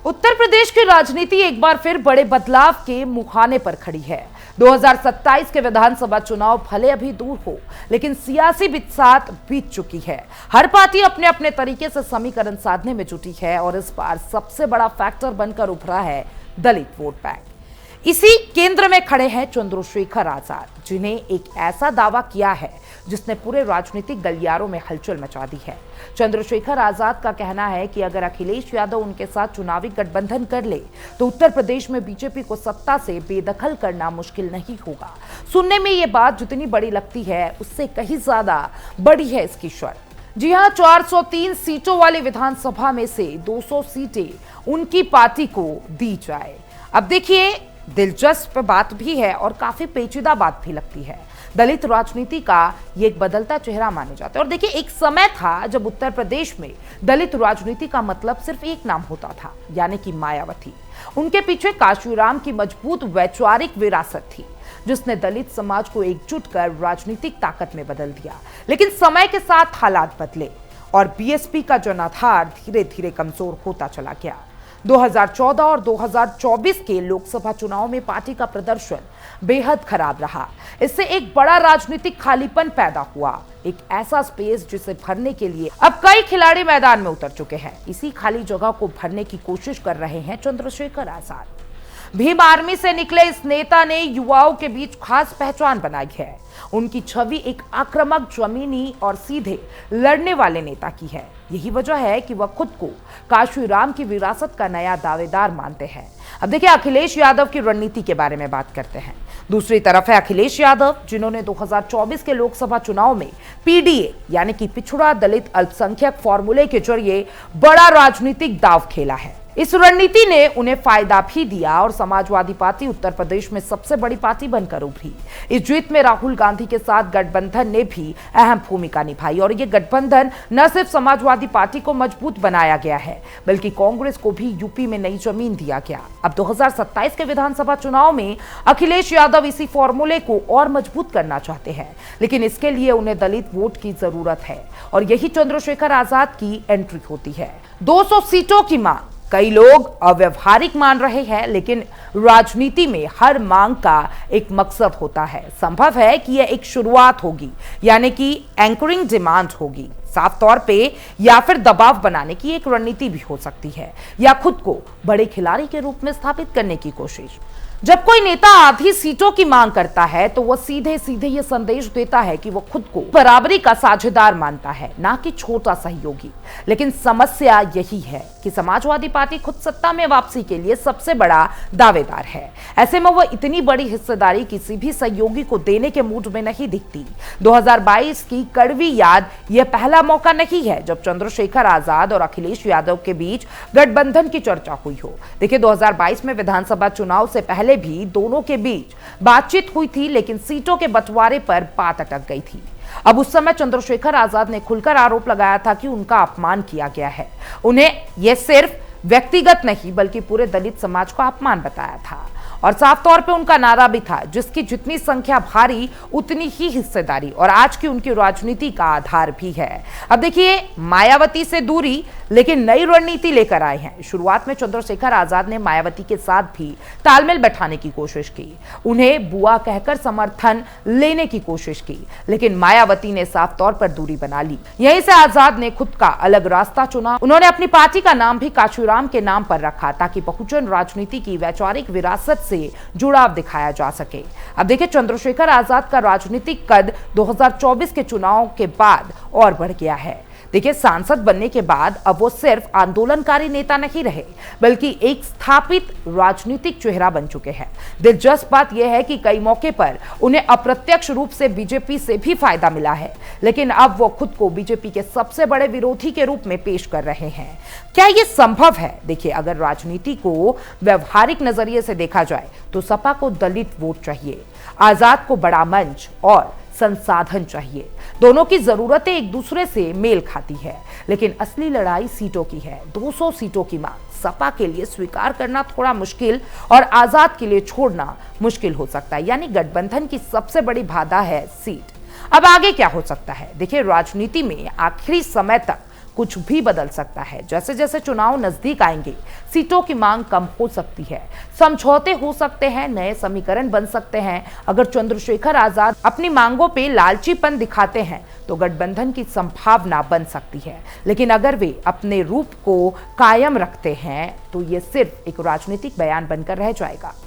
उत्तर प्रदेश की राजनीति एक बार फिर बड़े बदलाव के मुहाने पर खड़ी है। 2027 के विधानसभा चुनाव भले अभी दूर हो, लेकिन सियासी बिसात बीत चुकी है। हर पार्टी अपने अपने तरीके से समीकरण साधने में जुटी है और इस बार सबसे बड़ा फैक्टर बनकर उभरा है दलित वोट बैंक। इसी केंद्र में खड़े हैं चंद्रशेखर आजाद, जिन्हें एक ऐसा दावा किया है जिसने पूरे राजनीतिक गलियारों में हलचल मचा दी है। चंद्रशेखर आजाद का कहना है कि अगर अखिलेश यादव उनके साथ चुनावी गठबंधन कर ले तो उत्तर प्रदेश में बीजेपी को सत्ता से बेदखल करना मुश्किल नहीं होगा। सुनने में ये बात जितनी बड़ी लगती है, उससे कहीं ज्यादा बड़ी है इसकी शर्त। जी हां, 403 सीटों वाली विधानसभा में से 200 सीटें उनकी पार्टी को दी जाए। अब देखिए, दिलचस्प बात भी है और काफी पेचीदा बात भी लगती है। दलित राजनीति का ये एक बदलता चेहरा माने जाता है। और देखिए, एक समय था जब उत्तर प्रदेश में दलित राजनीति का मतलब सिर्फ एक नाम होता था, यानी कि मायावती। उनके पीछे काशीराम की मजबूत वैचारिक विरासत थी, जिसने दलित समाज को एकजुट कर राजनीतिक ताकत में बदल दिया। लेकिन समय के साथ हालात बदले और बीएसपी का जनाधार धीरे धीरे कमजोर होता चला गया। 2014 और 2024 के लोकसभा चुनाव में पार्टी का प्रदर्शन बेहद खराब रहा। इससे एक बड़ा राजनीतिक खालीपन पैदा हुआ, एक ऐसा स्पेस जिसे भरने के लिए अब कई खिलाड़ी मैदान में उतर चुके हैं। इसी खाली जगह को भरने की कोशिश कर रहे हैं चंद्रशेखर आजाद। भीम आर्मी से निकले इस नेता ने युवाओं के बीच खास पहचान बनाई है। उनकी छवि एक आक्रामक, जमीनी और सीधे लड़ने वाले नेता की है। यही वजह है कि वह खुद को काशीराम की विरासत का नया दावेदार मानते हैं। अब देखिए, अखिलेश यादव की रणनीति के बारे में बात करते हैं। दूसरी तरफ है अखिलेश यादव, जिन्होंने 2024 के लोकसभा चुनाव में पीडीए यानी कि पिछड़ा दलित अल्पसंख्यक फॉर्मूले के जरिए बड़ा राजनीतिक दांव खेला है। इस रणनीति ने उन्हें फायदा भी दिया और समाजवादी पार्टी उत्तर प्रदेश में सबसे बड़ी पार्टी बनकर उभरी। इस जीत में राहुल गांधी के साथ गठबंधन ने भी अहम भूमिका निभाई और ये गठबंधन न सिर्फ समाजवादी पार्टी को मजबूत बनाया गया है, बल्कि कांग्रेस को भी यूपी में नई जमीन दिया गया। अब 2027 के विधानसभा चुनाव में अखिलेश यादव इसी फॉर्मूले को और मजबूत करना चाहते हैं, लेकिन इसके लिए उन्हें दलित वोट की जरूरत है और यही चंद्रशेखर आजाद की एंट्री होती है। 200 सीटों की मांग कई लोग अव्यवहारिक मान रहे हैं, लेकिन राजनीति में हर मांग का एक मकसद होता है। संभव है कि यह एक शुरुआत होगी, यानी कि एंकरिंग डिमांड होगी साफ तौर पे, या फिर दबाव बनाने की एक रणनीति भी हो सकती है, या खुद को बड़े खिलाड़ी के रूप में स्थापित करने की कोशिश। जब कोई नेता आधी सीटों की मांग करता है तो वह सीधे सीधे यह संदेश देता है कि वह खुद को बराबरी का साझेदार मानता है, ना कि छोटा सहयोगी। लेकिन समस्या यही है कि समाजवादी पार्टी खुद सत्ता में वापसी के लिए सबसे बड़ा दावेदार है। ऐसे में वह इतनी बड़ी हिस्सेदारी किसी भी सहयोगी को देने के मूड में नहीं दिखती। 2022 की कड़वी याद यह पहला मौका नहीं है जब चंद्रशेखर आजाद और अखिलेश यादव के बीच गठबंधन की चर्चा हुई हो। देखिए, 2022 में विधानसभा चुनाव से पहले भी दोनों के बीच बातचीत हुई थी, लेकिन सीटों के बंटवारे पर बात अटक गई थी। अब उस समय चंद्रशेखर आजाद ने खुलकर आरोप लगाया था कि उनका अपमान किया गया है। उन्हें यह सिर्फ व्यक्तिगत नहीं बल्कि पूरे दलित समाज का अपमान बताया था और साफ तौर पे उनका नारा भी था, जिसकी जितनी संख्या भारी उतनी ही हिस्सेदारी, और आज की उनकी राजनीति का आधार भी है। अब देखिए, मायावती से दूरी लेकिन नई रणनीति लेकर आए हैं। शुरुआत में चंद्रशेखर आजाद ने मायावती के साथ भी तालमेल बैठाने की कोशिश की, उन्हें बुआ कहकर समर्थन लेने की कोशिश की, लेकिन मायावती ने साफ तौर पर दूरी बना ली। यहीं से आजाद ने खुद का अलग रास्ता चुना। उन्होंने अपनी पार्टी का नाम भी काशीराम के नाम पर रखा, ताकि बहुजन राजनीति की वैचारिक विरासत से जुड़ाव दिखाया जा सके। अब देखिए, चंद्रशेखर आजाद का राजनीतिक कद 2024 के चुनाव के बाद और बढ़ गया है। देखिए, सांसद बनने के बाद अब वो सिर्फ आंदोलनकारी नेता नहीं रहे, बल्कि एक स्थापित राजनीतिक चेहरा बन चुके हैं। दिलचस्प बात यह है कि कई मौके पर उन्हें अप्रत्यक्ष रूप से बीजेपी से भी फायदा मिला है, लेकिन अब वो खुद को बीजेपी के सबसे बड़े विरोधी के रूप में पेश कर रहे हैं। क्या ये संभव है? देखिए, अगर राजनीति को व्यवहारिक नजरिए से देखा जाए तो सपा को दलित वोट चाहिए, आजाद को बड़ा मंच और संसाधन चाहिए। दोनों की जरूरतें एक दूसरे से मेल खाती है, लेकिन असली लड़ाई सीटों की है। 200 सीटों की मांग सपा के लिए स्वीकार करना थोड़ा मुश्किल और आजाद के लिए छोड़ना मुश्किल हो सकता है, यानी गठबंधन की सबसे बड़ी बाधा है सीट। अब आगे क्या हो सकता है? देखिए, राजनीति में आखिरी समय तक कुछ भी बदल सकता है। जैसे जैसे चुनाव नजदीक आएंगे, सीटों की मांग कम हो सकती है, समझौते हो सकते हैं, नए समीकरण बन सकते हैं। अगर चंद्रशेखर आजाद अपनी मांगों पे लालचीपन दिखाते हैं तो गठबंधन की संभावना बन सकती है, लेकिन अगर वे अपने रूप को कायम रखते हैं तो ये सिर्फ एक राजनीतिक बयान बनकर रह जाएगा।